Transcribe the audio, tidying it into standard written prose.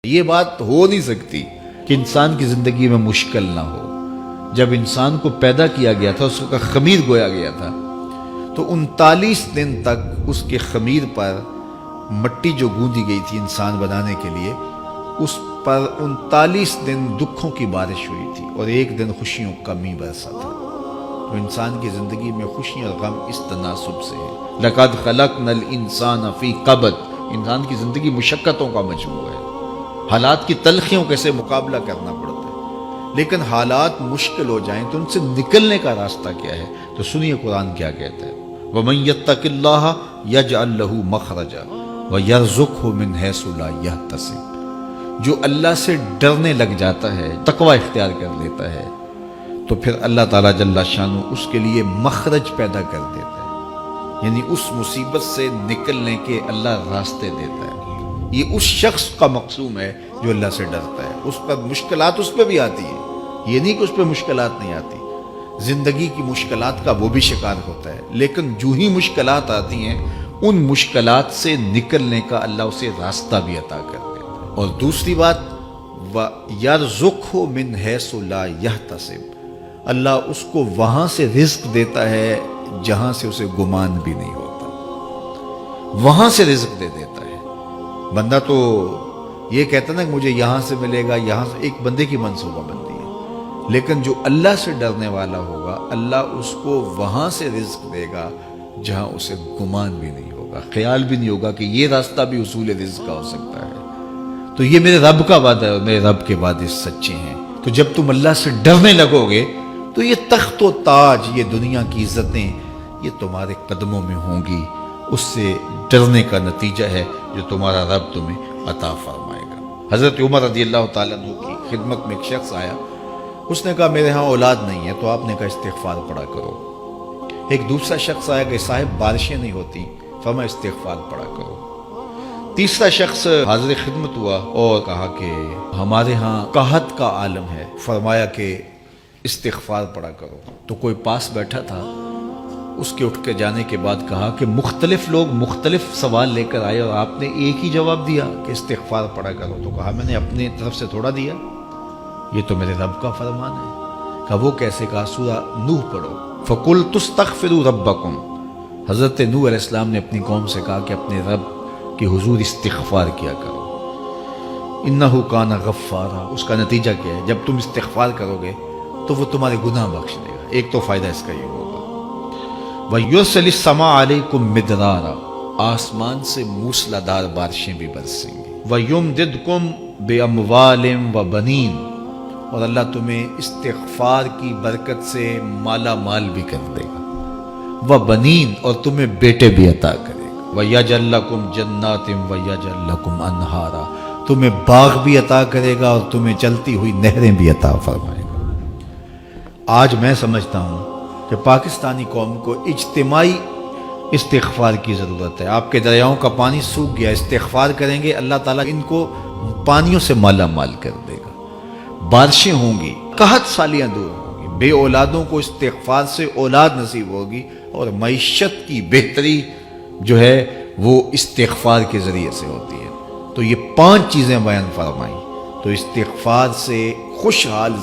یہ بات ہو نہیں سکتی کہ انسان کی زندگی میں مشکل نہ ہو۔ جب انسان کو پیدا کیا گیا تھا، اس کا خمیر گویا گیا تھا، تو 39 دن تک اس کے خمیر پر مٹی جو گوندی گئی تھی انسان بنانے کے لیے، اس پر 39 دن دکھوں کی بارش ہوئی تھی اور ایک دن خوشیوں کا می برسا تھا۔ تو انسان کی زندگی میں خوشی اور غم اس تناسب سے ہے۔ لَقَدْ خَلَقْنَا الْإِنسَانَ فِي قَبْضٍ۔ انسان کی زندگی مشقتوں کا مجموعہ ہے، حالات کی تلخیوں کے سے مقابلہ کرنا پڑتا ہے، لیکن حالات مشکل ہو جائیں تو ان سے نکلنے کا راستہ کیا ہے؟ تو سنیے قرآن کیا کہتا ہے، وَمَن يَتَّقِ اللَّهَ يَجْعَلْ لَهُ مَخْرَجًا وَيَرْزُقْهُ مِنْ حَيْثُ لَا يَحْتَسِبُ۔ جو اللہ سے ڈرنے لگ جاتا ہے، تقوی اختیار کر لیتا ہے، تو پھر اللہ تعالیٰ جل شانہ اس کے لیے مخرج پیدا کر دیتا ہے، یعنی اس مصیبت سے نکلنے کے اللہ راستے دیتا ہے۔ یہ اس شخص کا مقصوم ہے جو اللہ سے ڈرتا ہے۔ اس پر مشکلات اس پہ بھی آتی ہے، یہ نہیں کہ اس پہ مشکلات نہیں آتی، زندگی کی مشکلات کا وہ بھی شکار ہوتا ہے، لیکن جو ہی مشکلات آتی ہیں ان مشکلات سے نکلنے کا اللہ اسے راستہ بھی عطا کر دیتا ہے۔ اور دوسری بات، وَيَرْزُقْهُ مِنْ حَيْثُ لَا يَحْتَسِبُ، اللہ اس کو وہاں سے رزق دیتا ہے جہاں سے اسے گمان بھی نہیں ہوتا، وہاں سے رزق دے دیتا ہے۔ بندہ تو یہ کہتا نا کہ مجھے یہاں سے ملے گا، یہاں سے، ایک بندے کی منصوبہ بندی ہے، لیکن جو اللہ سے ڈرنے والا ہوگا اللہ اس کو وہاں سے رزق دے گا جہاں اسے گمان بھی نہیں ہوگا، خیال بھی نہیں ہوگا کہ یہ راستہ بھی حصول رزق کا ہو سکتا ہے۔ تو یہ میرے رب کا وعدہ ہے اور میرے رب کے وعدے سچے ہیں۔ تو جب تم اللہ سے ڈرنے لگو گے تو یہ تخت و تاج، یہ دنیا کی عزتیں، یہ تمہارے قدموں میں ہوں گی۔ اس سے ڈرنے کا نتیجہ ہے جو تمہارا رب تمہیں عطا فرمائے گا۔ حضرت عمر رضی اللہ تعالیٰ عنہ کی خدمت میں ایک شخص آیا، اس نے کہا میرے ہاں اولاد نہیں ہے، تو آپ نے کہا استغفار پڑھا کرو۔ ایک دوسرا شخص آیا کہ صاحب بارشیں نہیں ہوتی، فرمایا استغفار پڑھا کرو۔ تیسرا شخص حاضر خدمت ہوا اور کہا کہ ہمارے ہاں قحط کا عالم ہے، فرمایا کہ استغفار پڑھا کرو۔ تو کوئی پاس بیٹھا تھا، اس کے اٹھ کے جانے کے بعد کہا کہ مختلف لوگ مختلف سوال لے کر آئے اور آپ نے ایک ہی جواب دیا کہ استغفار پڑھا کرو۔ تو کہا میں نے اپنی طرف سے تھوڑا دیا، یہ تو میرے رب کا فرمان ہے۔ کہا وہ کیسے؟ کہا سورہ نوح پڑھو، فَقُلْتُ اسْتَغْفِرُوا رَبَّكُمْ۔ حضرت نوح علیہ السلام نے اپنی قوم سے کہا کہ اپنے رب کے حضور استغفار کیا کرو، اِنَّهُ كَانَ غَفَّارًا۔ اس کا نتیجہ کیا ہے؟ جب تم استغفار کرو گے تو وہ تمہارے گناہ بخش دے گا۔ ایک تو فائدہ اس کا یہ ہوگا، وَيُرْسِلِ السَّمَاءَ عَلَيْكُمْ مِدْرَارًا، آسمان سے موسلا دار بارشیں بھی برسیں گی، وَيُمْدِدْكُمْ بِأَمْوَالٍ وَبَنِينَ، اور اللہ تمہیں استغفار کی برکت سے مالا مال بھی کر دے گا، وَبَنِينَ، اور تمہیں بیٹے بھی عطا کرے گا، وَيَجْعَلْ لَكُمْ جَنَّاتٍ وَيَجْعَلْ لَكُمْ أَنْهَارًا، تمہیں باغ بھی عطا کرے گا اور تمہیں چلتی ہوئی نہریں بھی عطا فرمائے گا۔ آج میں سمجھتا ہوں کہ پاکستانی قوم کو اجتماعی استغفار کی ضرورت ہے۔ آپ کے دریاؤں کا پانی سوکھ گیا، استغفار کریں گے اللہ تعالیٰ ان کو پانیوں سے مالا مال کر دے گا، بارشیں ہوں گی، قحط سالیاں دور ہوں گی، بے اولادوں کو استغفار سے اولاد نصیب ہوگی، اور معیشت کی بہتری جو ہے وہ استغفار کے ذریعے سے ہوتی ہے۔ تو یہ 5 چیزیں بیان فرمائی، تو استغفار سے خوشحال